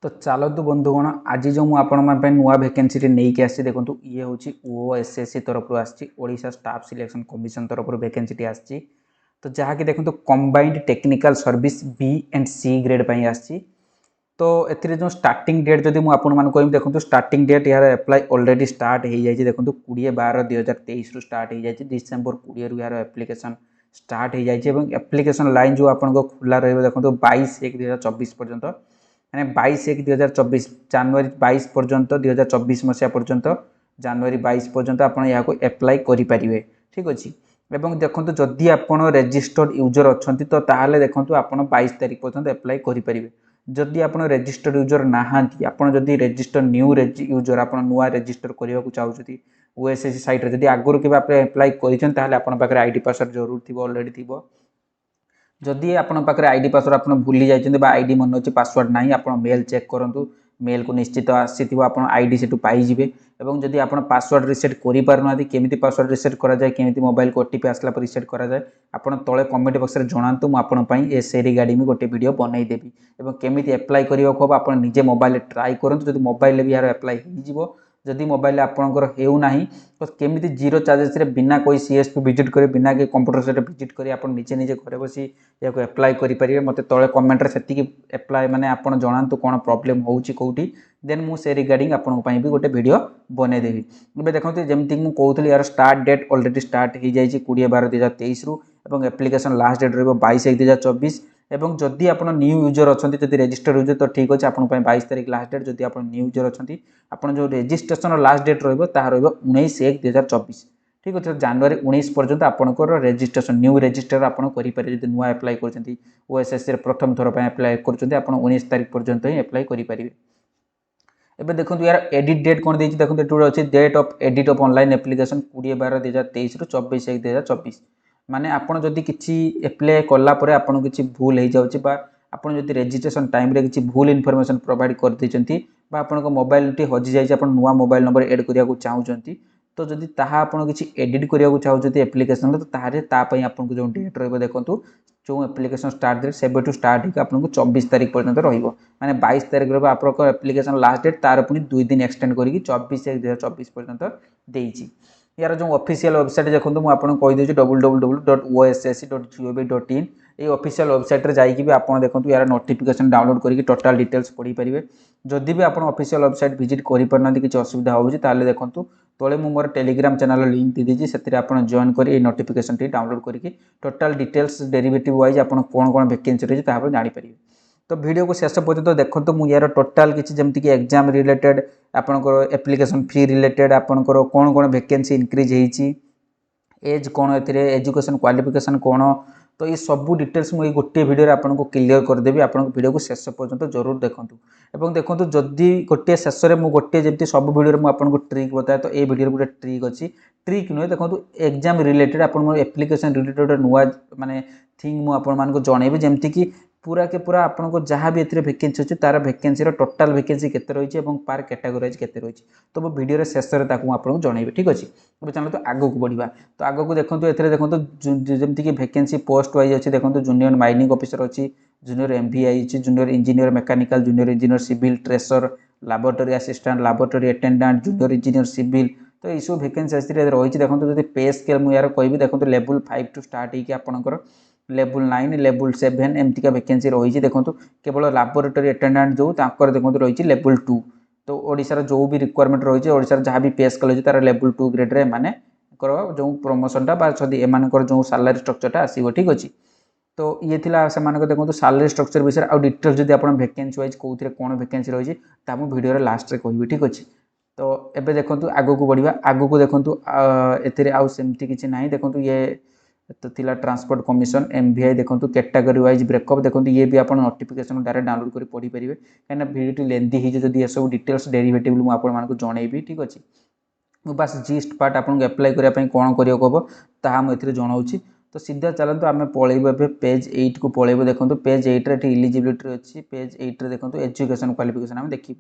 तो चलतु बंधुगण आज जो मुझे नुआ भैकेंसी नहीं आसी देखो ये हूँ ओएसएससी तरफ आशा स्टाफ सिलेक्शन कमिशन तरफ भैकेंसी आसी तो जहाँकि देखो combined technical service B and C grade पर आसी तो ए जो स्टार्टिंग डेट जब मुझे कहूँ देखो स्टार्टिंग डेट यार एप्लाय ऑलरेडी स्टार्ट हो जाए देखो 20/12/2023 रु स्टार्ट हो जाए डिसेम्बर 20 रु यार एप्लिकेशन स्टार्ट हो जाए एप्लिकेशन लाइन जो आपको खुला रही देखो 22/1/2024 पर्यंत मैंने 22/1/2024 जनवरी 22 पर्यंत 2024 मसीहा पर्यंत जनवरी 22 पर्यंत आप एप्लाय करेंगे ठीक अच्छे एवं देखो जदि आप रेजिस्टर्ड यूजर अच्छा तो ताहले देखो आप 22 तारीख पर्यंत एप्लाय करेंगे जदि आप रेजिस्टर्ड यूजर नहांती आपड़ जदि रेजिस्टर न्यू यूजर आप नुआ रेजिस्टर करने को चाहते ओएसएससी साइट जदि आगुरी के एप्लाय कर आईडी पासवर्ड जरूर थी अलरेडी थी जदि आपन पाखे आईडी पासवर्ड आप भूली जाइए आईडी मन अच्छे पासवर्ड ना आप मेल चेक करूँ मेल को निश्चित आसी आप आईडी से पाइबे और जदि आप पासवर्ड रिसेट करें केमी पासवर्ड रिसेट कराए केमी मोबाइल को ओटीपी आसला पर रिसेट कराए आप तले कमेंट बक्स में जनातु मुझे से रिगार्डिंग गोटे वीडियो बनईदेवी और केमी एप्लाय करने को आप निजे मोबाइल ट्राए करूँ जब मोबाइल भी यार एप्लाय हो जदि मोबाइल आपंकर होना तो केमी जीरो चार्जेस बिना कोई सीएसपी विजिट कर बिना कोई कंप्यूटर सेट विजिट कर आप निजे निजे घर बसी या एप्लाय करेंगे मत तले कमेंट से एप्लाय माने आप जनातु कौन प्रोब्लेम होउची कोठी देन मु से रिगार्डिंग आपन भी गोटे वीडियो बनईदेवी ए देखो जमीक मुझे कहूली यार स्टार्ट डेट ऑलरेडी स्टार्ट हो जाए 20/12/2023 रु एवं एप्लिकेशन लास्ट डेट रही 22/1/2024 एवं जदि आप न्यू यूजर अच्छा जब रेजिस्टर यूजर तो ठीक अच्छे आप 22 तारीख लास्ट डेट जदि आप न्यू यूजर अच्छा आप जो रेजिस्ट्रेशन लास्ट डेट रही 19/1/2024 ठीक अच्छे जनवरी 19 पर्यंत आपंकर रेजिस्ट्रेशन न्यू रेजिस्टर आप करेंगे जब नुआ एप्लाय कर ओएसएससी प्रथम थर पर एप्लाय कर 19 तारीख पर्यंत ही एप्लाय करेंगे एबे देखो यार एडिट डेट कौन देखिए देखो अच्छे date of edit of online application 20/12/2023 रु 24/1/2024 माने आपन जदि किछि एप्लाय कला परे आपन किछि भूल हो जाउछि बा आपन जदि रजिस्ट्रेशन टाइम रे किछि भूल इनफॉरमेशन प्रोवाइड कर देचंती बा आपन को मोबाइल टी हजि जाइछि आपन नुवा मोबाइल नंबर ऐड करिया को चाहउचंती तो जदि ताहा आपन किछि एडिट करिया को चाहउचंती एप्लिकेशन तो ताहारे ता पई आपन को जो डेट रहबो देखंतु जो एप्लिकेशन स्टार्ट डेट सेबेटू स्टार्ट हो आपको 24 तारीख पर्यंत रहिबो माने 22 तारीख रहिबो आपन एप्लिकेशन लास्ट डेट तार पुनी 2 दिन एक्सटेंड करिकी 24/1/2024 पर्यंत देइछि यार जो ऑफिशियल वेबसाइट देखो मुझे आपको कहीदे www.ossc.gov.in ये ऑफिशियल वेबसाइट रे जाइए भी आप देखो यार नोटिफिकेशन डाउनलोड करके टोटल डिटेल्स पढ़ी पारे जदि भी आप ऑफिशियल वेबसाइट विजिट करना किसी असुविधा होगी देखो तले मोर टेलीग्राम चैनल लिंक दी दीजिए से जॉइन कर नोटिफिकेशन टी डाउनलोड करके टोटल डिटेल्स डेरिवेटिव वाइज आप कौन कौन वैकेंसी रही है जानीपर तो वीडियो को शेष पर्यटन देखो तो मुझे यार टोटाल किसी जमीक एग्जाम रिलेटेड आपंकर एप्लिकेशन फी रिलेटेड आपंकर कौन कौन वैकेंसी इंक्रीज होती एज कौन एजुकेशन क्वालिफिकेशन कौन तो ये सब डिटेल्स मुझे गोटे वीडियो आपको क्लियर करदेवी आप वीडियो को शेष पर्यंत जरूर देखूँ और देखो जदि गोटे शेष में गोटे जमी सब वीडियो में आपको ट्रिक बताए तो ये वीडियो गोटे ट्रिक अच्छी ट्रिक नुहे देखो एग्जाम रिलेटेड आप एप्लिकेशन रिलेटेड नुआ माने थिंग मुझे जनइबी जमीक कि पूरा के पूरा आपको जहाँ भी ए वैकेंसी अच्छे तार वैकेंसी टोटाल वैकेंसी केते रही है पार कैटेगोराइज केते रही तो वो वीडियो शेष में आपको जनइबी ठीक अच्छे अब चलो तो आग को बढ़ा तो आग को देखो ए देखो जमीक वैकेंसी पोस्ट वाइज अच्छी देखो जूनियर माइनिंग ऑफिसर अच्छी जूनियर एमवीआई अच्छी junior engineer mechanical junior engineer civil tracer laboratory assistant laboratory attendant junior engineer civil तो ये सब वैकेंसी रही देखो जब पे स्केल मुझे यार कहि देखो लेवल 5 टू स्टार्ट होगी आपंकर लेवल 9 लेवल 7 एमतीका वैकेंसी रही देखो केवल लैबोरेटरी अटेंडेंट जो देखो रही लेवल 2 तो ओडिशार जो भी रिक्वायरमेंट रही ओडिशार जहाँ भी पे स्केल तार लेवल 2 ग्रेड माने जो प्रमोशनटा एमानकर जो सालारी स्ट्रक्चरटा आसो ठीक अच्छे तो ये थिला से देखो सालारी स्ट्रक्चर विषय आउ डिटेल्स जब आप वैकेंसी वाइज कौन कौन वैकेंसी रही है वीडियो लास्ट में कहि ठीक अच्छे तो एबे देखो आग को बढ़ा आग को देखो एमती किसी ना देखो ये तो थिला ट्रांसपोर्ट कमिशन एमवीआई देखो कैटेगरी वाइज ब्रेकअप देखो ये भी आप नोटिफिकेशन डायरेक्ट डाउनलोड कर पढ़ी पारे कहीं वीडियो लेंदी हो जब ये सब डिटेल्स डेरिवेटिव मुझे जनइबी ठीक अच्छे बस जीस्ट पार्ट आपको एप्लाय करने कौन करम मुझे जनाऊँगी तो सीधा चलते आम पलैबू ए पेज 8 को पलैबू देखो पेज 8 रे इलिजिबिलिटी अच्छी पेज 8 रे देखो एजुकेशन क्वालिफिकेशन आम देखू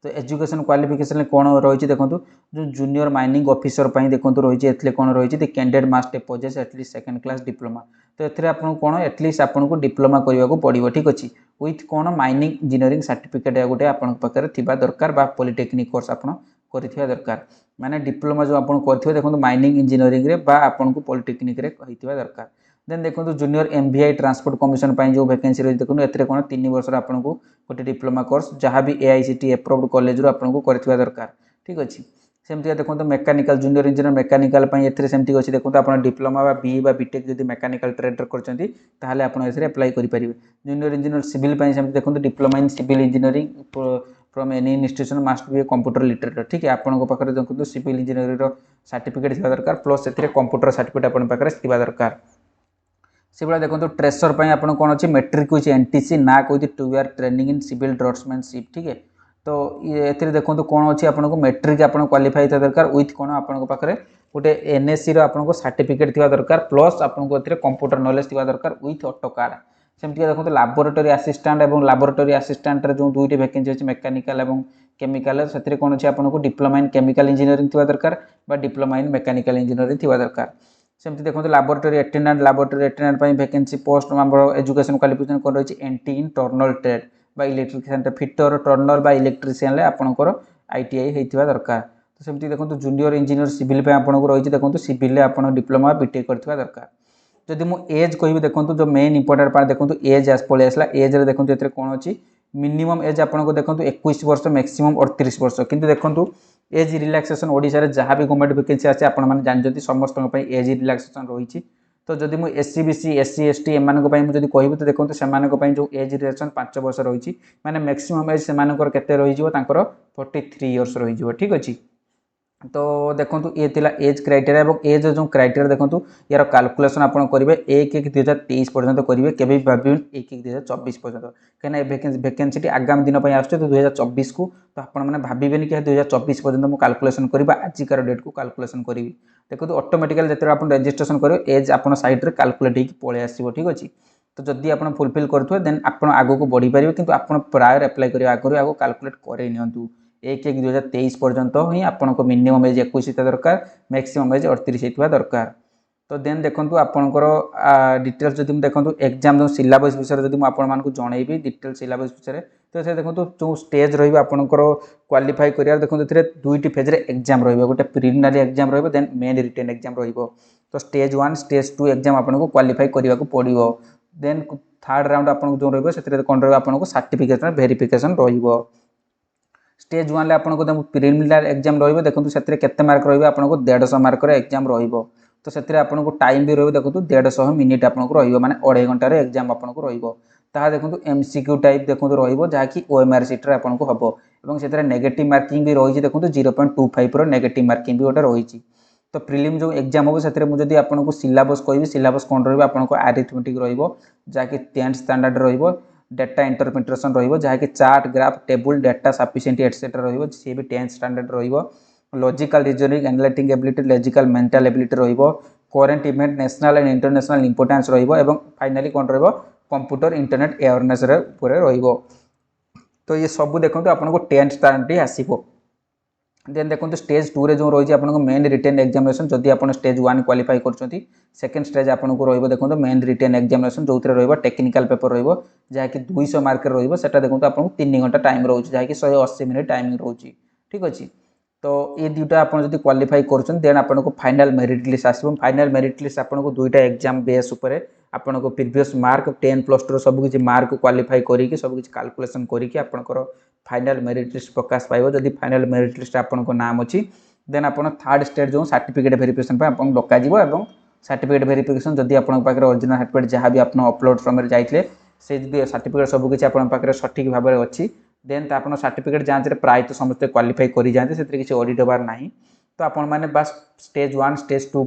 तो एजुकेशन क्वालिफिकेशन कौन रही देखो जो जूनियर माइनिंग ऑफिसर देखो रही है कौन रही है candidate must possess at least second class diploma तो ये आपको कौन एटलिस्ट आपको डिप्लोमा करने को पड़ो ठीक अच्छे विथ कौन माइनिंग इंजीनियरिंग सर्टिफिकेट या गोटे आपन पाखे थिबा दरकार बा पॉलिटेक्निक कोर्स आपन करिथिबा दरकार माने डिप्लोमा जो आपन करथिबे देखो माइनिंग इंजीनियरिंग रे बा आपन को पॉलिटेक्निक रे कहिथिबा दरकार देन देखो जूनियर एमबीआई ट्रांसपोर्ट कमिशन पाई जो वैकेंसी रही देखो एतरे कोन 3 वर्ष आपन को गोटे डिप्लोमा कोर्स जहाँ भी एआईसीटी अप्रूव्ड कॉलेज रो आपन को करथिबा दरकार ठीक अछि सेमती देखो मेकानिकल जूनियर इंजीनियर मेकानिकल पाई एतरे सेमती अछि देखो आपन डिप्लोमा बा बीई बा बीटेक जदी मेकानिकल ट्रेड करचंती ताहाले आपन एतरे अप्लाई करि परिबे जूनियर इंजीनियर सिविल पाई सेमती देखो diploma in civil engineering from any institution must be computer literate ठीक है आपन पाखे देखो सिविल इंजीनियरिंग रो सर्टिफिकेट थिबा दरकार प्लस एतरे कंप्यूटर सर्टिफिकेट आपन पाखे थिबा दरकार से भाई देखो ट्रेसर पर आपन कौन अच्छे मेट्रिक होची एनटीसी ना कहती 2 ईयर ट्रेनिंग इन सिविल ड्राफ्ट्समैनशिप ठीक है तो ये देखो कौन अच्छी आपको मेट्रिक आप क्वालिफाई था दरकार विथ कौन आपन पाखे गोटे एनएससी आपको सर्टिफिकेट थी दरकार प्लस आपको कंप्यूटर नॉलेज थी दरकार विथ ऑटोकाड सेमती देखो लैबोरेटरी असिस्टेंट और लैबोरेटरी असिस्टेंट जो दुईटी वैकेंसी अच्छी मेकानिकल और केमिकल से कौन अच्छे आपको डिप्लोमा इन केमिकल इंजीनियरिंग थी दरकार डिप्लोमा इन मेकानिकल इंजीनियरिंग थी दरकार सेमती देखो लैबोरेटरी अटेंडेंट वैकेंसी पोस्ट आम एजुकेशन क्वालिफिकेशन कौन रही एनटी इन टर्नल ट्रेड बा इलेक्ट्रिशियन फिटर टर्नल बा इलेक्ट्रिशियन आपंकर आईटीआई होता दरकार तो सेमती देखो जूनियर इंजीनियर सिविल आपको रही देखो सिविल आप डिप्लोमा बीटेक करथिबा दरकार जदि मु एज कहि देखो जो मेन इंपोर्टेंट पार्ट देखो एज पलि आसला एज रे देखो एतरे कौन अच्छी मिनिमम एज आपको देखो 21 वर्ष मैक्सिमम 38 वर्ष किंतु देखो एज रिलैक्सेशन ओडिशा रे जहाँ भी गवर्नमेंट वैकेंसी आसे आपण माने जानजती समस्त एज रिलैक्सेशन रही तो जदि मु एससी बीसी एससी एसटी एमानक पई मु जदि कहबी तो देखो सेमानक पई जो एज रिलैक्सेशन 5 वर्ष रही माने मैक्सिमम एज सेमानकर केते रही जिवो तांकर 43 इयर्स रही जिवो ठीक अछि तो देखो ये थिला एज क्राइटेरिया और एज जो क्राइटेरिया देखो यार कैलकुलेशन आप करेंगे 1/1/2023 पर्यंत करेंगे केवे भी भाव 1/1/2024 पर्यंत कहीं वैकेंसी आगामी दिन आस तो 2024 को तो आपने भावेनि कि 2024 पर्यंत मुझे कैलकुलेशन करा आजिकार डेट को कैलकुलेशन करी देखो ऑटोमेटिकली जो आप रजिस्ट्रेशन करेंगे एज आप सैड्रे कैलकुलेट हो पलि आसो ठीक अच्छे तो जदि आप फुलफिल करुवे देन आप आगे को बढ़ी पारे कि आप प्रायर अप्लाई करेंगे आगे आगे कैलकुलेट कर 1/1/2023 पर्यंत ही आपको मिनिमम एज 21 दरकार मैक्सिमम एज 38 होता दरकार तो देन देखो आपंकर डिटेल्स जब देखो एग्जाम जो सिलेबस विषय जब मुझे जनइबी डिटेल सिलेबस विषय तो से देखो जो स्टेज रही आपंकर क्वालिफाई कर देखो दुईटी फेज एग्जाम रही गोटे प्रिलिमिनारी एग्जाम रही देन मेन रिटन एग्जाम रही तो स्टेज 1 स्टेज 2 एग्जाम आपको क्वालिफाई करने को पड़ो देन थर्ड राउंड आपको जो रही है कौन रही आपको सर्टिफिकेशन वेरिफिकेशन रही स्टेज 1 आपको प्रिलिमिनारी एग्जाम रही देखो से मार्क रही आपको 150 मार्क एग्जाम रही तो से आपको टाइम भी रही देखो 150 मिनिट आपको रही माने 2.5 घंटार एग्जाम आपको रहा देखो एमसीक्यू टाइप देखो रही जहाँकि ओएमआर सीट आपको हम और से नेगेटिव मार्किंग भी रही देखो 0.25 नेगेटिव मार्किंग भी गोटे रही तो प्रिलिम जो एग्जाम हम से मुझे आपको सिलेबस कहि सिलेबस कौन रही आपको आरिथमेटिक रहाँकि 10th स्टैंडर्ड रही डेटा इंटरप्रिटेशन रही जहाँकि chart graph table data sufficient etcetera रही सी भी 10th स्टैंडर्ड रही logical reasoning analytic ability logical mental ability रही current event national and international importance रही फाइनाली कौन रही कंप्यूटर इंटरनेट अवेयरनेस रही तो ये सब देखो आपको 10th स्टैंडर्ड आसो देन देखो स्टेज 2 रे जो रही आपको मेन रिटेन एग्जामिनेशन जदि आप स्टेज 1 क्वालिफाई कर सेकेंड स्टेज आपको रही देखो मेन रिटेन एग्जामिनेशन जो रही टेक्निकल पेपर रही जहाँकि 200 मार्क रही से देखो आपको 3 घंटा टाइम रोचे जहाँकि 180 मिनिट टाइमिंग रोचे ठीक अच्छे तो ये दुटा आप क्वालिफाई कर देन आपको फाइनाल मेरिट लिस्ट आसो फाइनाल मेरिट लिस्ट आपको दुईटा एग्जाम बेस उपर आपको प्रीवियस मार्क 10+2 सबकि मार्क क्वालिफाई करके सबकि कैलकुलेशन करके आपंकर फाइनाल मेरिट लिस्ट प्रकाश पाइब जदि फाइनाल मेरिट लिस्ट आपको नाम अच्छी देन आप थर्ड स्टेज जो सर्टिफिकेट वेरिफिकेशन आपको डकाଯିब और सर्टिफिकेट वेरिफिकेशन जदि आप ओरिजिनल सर्टिफिकेट जहाँ भी आप अपलोड समय जाइए से सर्टिफिकेट सबकि आप सठिक भाव में अच्छी देन तो आप सर्टिफिकेट जाँच प्रायतः समस्त क्वालिफाई कर जाते से किसी ऑडिट होबार ना तो आपण मैंने बस स्टेज 1 स्टेज 2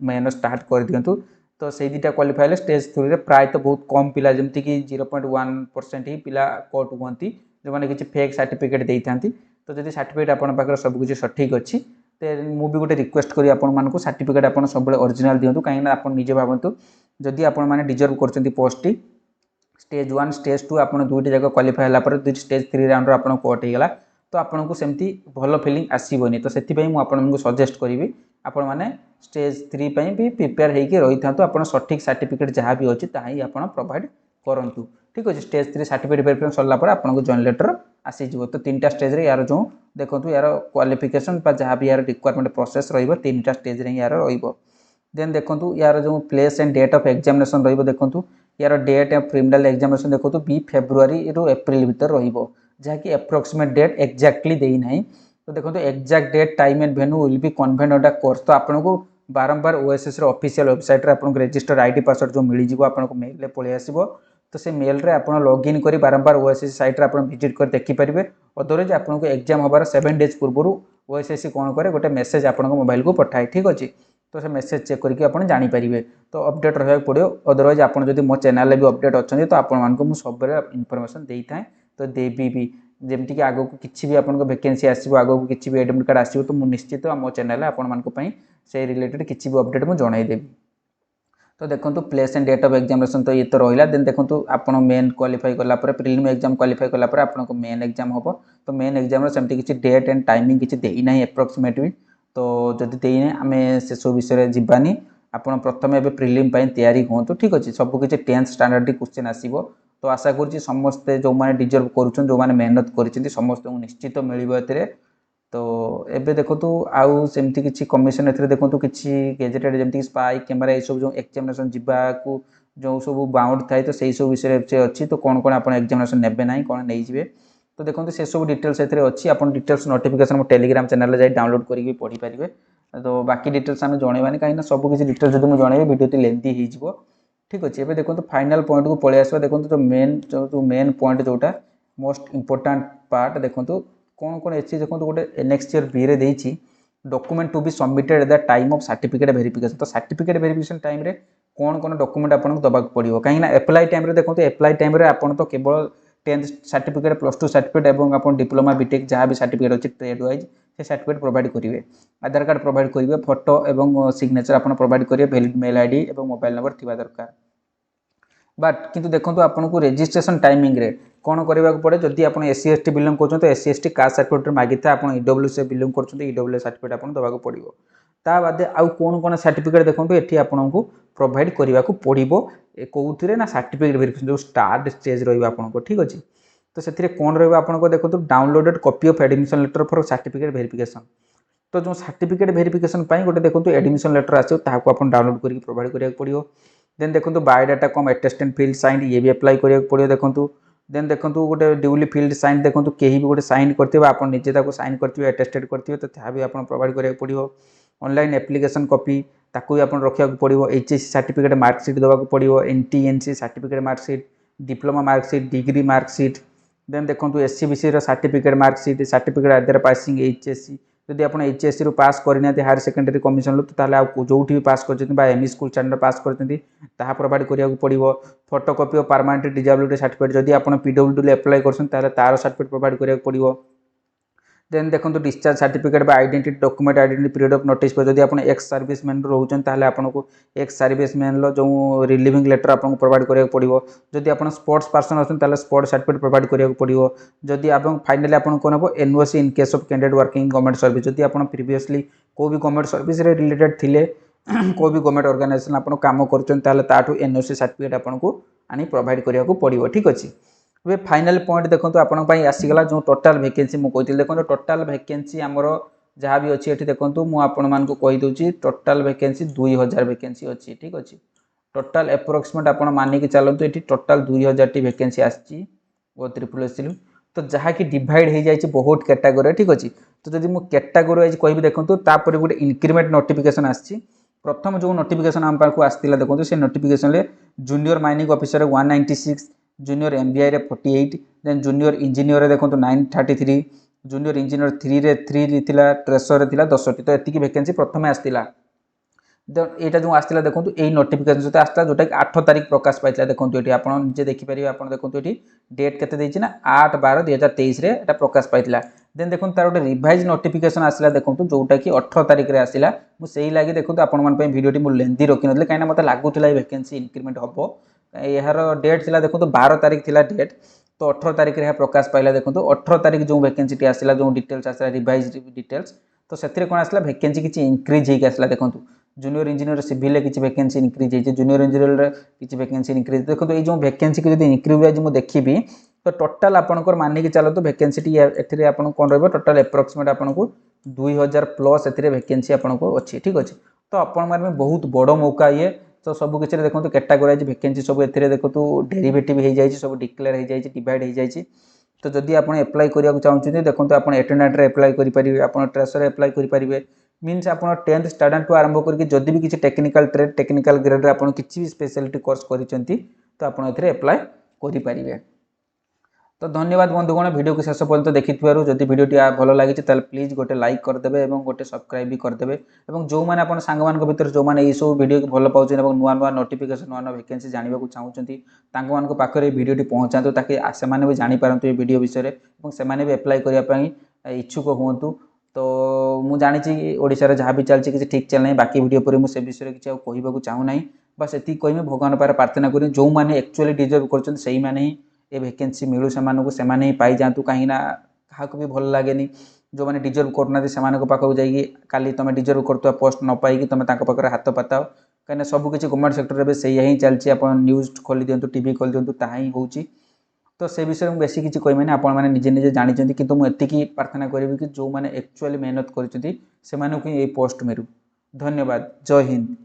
मेहनत स्टार्ट कर दिंतु तो से दुटा क्वालिफाई है स्टेज 3 रे प्रायतः बहुत कम पिला जमती कि 0.1% ही पिला कोट हुंती जो मैंने किसी फेक सर्टिफिकेट दे था तो जब सर्टिफिकेट आपको सबकि सठिक अच्छी तो मुझे गोटे रिक्वेस्ट करी आपको सर्टिफिकेट आप सब ओरिजिनल दिंतु कहीं आप निजे भावतु जदि आप डिजर्व कर पोस्ट स्टेज 1 स्टेज 2 आप दुईटी जगह क्वालिफाई है स्टेज 3 राउंड आप कोट होगा तो आपको सेमती भल फिलिंग आसबनी तो से मुझे सजेस्ट करी आपण मैंने स्टेज 3 भी प्रिपेयर होकर रही था आप सठिक सर्टिफिकेट जहाँ भी अच्छी ताही आप प्रोवाइड करूँ ठीक अच्छे स्टेज 3 सर्टिफिकेट वेरिफिकेशन सरला पर आपको जॉइन लेटर आसीज तो 3टा स्टेज रे यार जो देखो यार क्वालिफिकेशन जहाँ भी यार रिक्वायरमेंट प्रोसेस रो स्टेज रे यार देन देखो यार जो place and date of examination देखो यार डेट ऑफ प्रिलिमिनरी एग्जामिनेशन देखो बी फेब्रुआरी रु एप्रिल भीतर रही एप्रोक्सीमेट डेट एक्जाक्टली देना तो देखो exact date time and venue will be convened on the course तो आपको बारंबार ओएसएस ऑफिशियल वेबसाइट रे आपको रजिस्टर आईडी पासवर्ड जो मिल जाव आपको मेल रे पळै आसीबो तो से मेल रे आप लॉगिन करी बारंबार ओएसएस साइट रे आप विजिट कर देखिपारे अदरवाइज आपको एग्जाम हबार 7 डेज पूर्व ओएसएस कौन करे गोटे मेसेज आपको मोबाइल को पठाए ठीक अच्छे तो से मेसेज चेक करके आप जानीपारे तो अपडेट रहा पड़ो अदरवाइज आप जो चैनल भी अपडेट अच्छा तो आपको सब इनफर्मेशन दे था तो देवी भी जमती कि आग को किसी भी आपको वैकेंसी आसो आग को किसी भी एडमिट कार्ड आसो तो मुझे निश्चित मो चैनल आपण से रिलेटेड किसी भी अपडेट मुझे जनईदेवी तो देखो place and date of examination तो ये तो रहा देन देखो आप मेन क्वालिफाई कलापर प्रिलिम एग्जाम क्वालिफाई कलापर आपको मेन एग्जाम हम तो मेन एग्जाम सेमती किसी डेट एंड टाइमिंग किसी देना एप्रोक्सीमेट भी तो जदि देने आम से सब विषय जीवानी आप प्रथम एवं प्रिलिम तैयारी हूँ ठीक अच्छे सबकि 10th स्टैंडर्ड क्वेश्चन आसो तो आशा करुँच समस्ते जो मैंने डिजर्व कर जो मैंने मेहनत कर समस्त को निश्चित मिले तो एबे देखो आउ सेमती किसी कमिशन ए देखो किसी गेजेटेड जमीक स्पाई कैमेरा ये सब जो एग्जामिनेशन जावाक जो सब बाउंड थाए तो सही सब विषय अच्छी तो कौन कौन आप एग्जामिनेशन नेबे ना कौन नहीं जी तो देखो से सब डिटेल्स अच्छी आप डिटेल्स नोटिफिकेशन टेलीग्राम चैनल जाए डाउनलोड करके पढ़ी पारे तो बाकी डिटेल्स आम जनवानी कहीं सब किसी डिटेल्स जो मुझे जनइबी वीडियो लेंथी हो ठीक अच्छे एबे देखो फाइनल पॉइंट को पलि आस देखो जो मेन पॉइंट जोटा मोस्ट इंपोर्टाट पार्ट देखो कौन कौन अच्छी देखो गोटे नेक्स्ट ईयर बी रे देछि document to be submitted at the time of certificate verification तो सर्टिफिकेट वेरिफिकेशन टाइम रे कौन कौन डॉक्यूमेंट आपको दबाक पड़ो कहीं एप्लाई टाइम रे देखो एप्लाई टाइम रे आपन तो केवल 10th सर्टिफिकेट +2 सर्टिफिकेट और आप डिप्लोमा बीटेक जहाँ भी सर्टिफिकेट अच्छी ट्रेड वाइज से सर्टिफिकेट प्रोवाइड करेंगे आधार कार्ड प्रोवाइड करेंगे फोटो और सिग्नेचर आप प्रोवाइड करेंगे वैलिड मेल आईडी और मोबाइल नंबर थी दरकार बट किंतु देखो आपको रजिस्ट्रेशन टाइमिंग रे कौन करने पड़े जदि आप SC ST बिलोंग कर तो SC ST कास्ट सर्टिफिकेट मागी था आप EWS बिलोंग कर EWS सर्टिफिकेट आपको दबाक पड़ो ता बादे आउ कौन कौन सर्टिफिकेट देखो ये आपको प्रोवाइड करने को पड़ो कौन ना सर्टिफिकेट वेरिफिकेशन जो स्टार्ट स्टेज रहा ठीक अच्छे तो से कौन रहा देखो downloaded copy of admission letter for certificate verification तो जो सर्टिफिकेट वेरिफिकेशन गोटे देखो एडमिशन लेटर आसो आप डाउनलोड करके प्रोवाइड करा पड़ो देन देखो बायोडाटा कम अटेस्टेड फील्ड साइन ये भी अप्लाई करा पड़ो देखो देन देखो गोटे ड्यूली फील्ड साइन देखो कहीं भी गोटे साइन करते आप निजे साइन करते अटेस्टेड करते तो भी आप प्रोवाइड करा पड़ो ऑनलाइन एप्लिकेशन कॉपी ताकू भी आप रखा पड़ो HSC सर्टिफिकेट मार्कसीट देवाक पड़ो NTNC certificate marksheet diploma marksheet degree marksheet then देखो SCBC certificate marksheet certificate other passing HSC जदि आप HSC रू पास करना हायर सेकेंडरी कमिशन तो जो भी पास कर एमई स्कूल स्टैंडर्ड पास करते प्रोवाइड करा पड़ो photocopy of permanent disability certificate जदि आप PWD अप्लाई कर तार सर्टिफिकेट प्रोवाइड करा पड़ो देन देखो discharge certificate identity document identity period of notice जदि आप एक्स सर्विसमैन रोचन आपको एक्स सर्विसमैन जो रिलीविंग लेटर आपको प्रोवाइड करा पड़ो जदि आप स्पोर्ट्स पर्सन अच्छे स्पोर्ट्स सर्टिफिकेट प्रोवाइड करा पड़ो जदि आप फाइनाली आपको कौन हम NOC in case of candidate working government service जदि आप प्रीवियसली को भी गवर्नमेंट सर्विस रिलेटेड थिले कोई भी गवर्नमेंट ऑर्गेनाइजेशन आप काम कर NOC सर्टिफिकेट आपको आनी प्रोवाइड करा पड़ो ठीक अच्छे वे फाइनल पॉइंट देखो आपण आसीगला जो टोटाल वैकेंसी मुझे देखो टोटाल वैकेंसी आमर जहाँ भी अच्छी देखो मुझे कहीदे टोटाल वैकेंसी 2000 वैकेंसी अच्छी ठीक अच्छे टोटाल एप्रोक्सीमेट आप मानिक चलतु ये टोटाल 2000 टी वैकेंसी आसी OSSC तो जहाँ कि डिवाइड हो जाए बहुत कैटेगोरी ठीक अच्छे तो जब मुझे कैटेगोरी वाइज कह देखो तापर गोटे इंक्रीमेंट नोटिफिकेशन आसी प्रथम जो नोटिफिकेशन आम पाक आसाला देखो से notification junior mining officer 196 junior MBI रे 48 देन जूनियर इंजीनियर देखो 933 जूनियर इंजीनियर 3 रे 3 थिला ट्रेसर रे थिला 10टी तो एतिकी वैकेंसी प्रथम आसाला यहाँ जो आसाला देखो यही नोटिफिकेशन सहित आसाला जोटा कि 8 तारिख प्रकाश पाई देखो ये आप निजे देखिपारे आप देखो ये डेट के ना 8/12/2023 रे एटा प्रकाश पाई देन देखो तार गोटे रिवाइज नोटिफिकेशन आसाला देखो जोटा कि 18 तारिख रे आसाला मुझे लगी देखो आपण भिडियोटी मुझे लेंदी रखी ना कहीं मतलब लगुला वैकेंसी इंक्रीमेंट हम यार डेट थी देखो 12 तारिख थी डेट तो 18 तारिख रे प्रकाश पाइला देखो 18 तारिख जो वैकेंसी आसाला जो डिटेल्स आसाला रिवाइज डिटेल्स तो से कौन आसाला वैकेंसी किसी इंक्रीज होकर आसाला देखो जूनियर इंजीनियर सिविल किसी वैकेंसी इंक्रीज होती जूनियर इंजीनियर किसी वैकेंसी इंक्रीज देखो ये जो वैकेंसी की जब इंक्रीज मुझे देखी तो टोटाल आपंकर मानिक चलते वैकेंसी आप कौन रहा टोटाल एप्रोक्सीमेट आपको 2000 प्लस वैकेंसी आपको अच्छी ठीक अच्छे तो आपण बहुत बड़ मौका ये तो सब किसी देखो कैटेगोराइज वैकेंसी सब ए देखो डेरिवेटिव हो जाए सब डिक्लेयर हो जाए डिवाइड हो जाए तो जदि आप एप्लाय करने चाहते देखो आप एटेंडेंट एप्लाय करेंगे आप ट्रेसर एप्लाय करेंगे मीन्स आप 10th स्टैंडर्ड टू आरंभ करके जदि भी किसी टेक्निकल ट्रेड टेक्निकल ग्रेड आप किसी भी स्पेशलिटी कोर्स करते तो आप एप्लाय करेंगे तो धन्यवाद बंधुगण वीडियो को शेष पर्यंत देखि जदि वीडियोटी भल लगी प्लीज गोटे लाइक करदे और गोटे सब्सक्राइब भी करदे और जो मैंने आप सांग भर जो मैंने सब वीडियो को भल पाँच नुआ नुआ नोटिफिकेशन नुआ नुआ वैकेंसी जानवा चाहते पाखे वीडियो पहुँचातु ताकि से भी जानीपारत ये वीडियो विषय और से एप्लाय करने इच्छुक हूँ तो मुझे जानी ओडिशार जहाँ भी चलती किसी ठीक चल ना बाकी वीडियो पर मुझे विषय किसी कहूँ चाहूना बस ये कहमी भगवान पाखे प्रार्थना करें जो मैंने एक्चुअली डिजर्व कर ये वैकेंसी मिलू से पाई जातु कहीं क्या भी भल लगे जो मैंने डिजर्व करना पाखक जाइए काली तुम डिजर्व कर पोस्ट न पाई तुम पाखे हाथ पताओ कहीं सब किसी गवर्नमेंट सेक्टर में से ही चलती आप न्यूज खोली दिंतु टीवी खोली दिंतु ताही हो तो से विषय में बेसी किसी कहमें आपण मैंने निजे निजे जानते कि मुझे प्रार्थना करी कि जो मैंने एक्चुअली मेहनत कर पोस्ट मेरू धन्यवाद जय हिंद।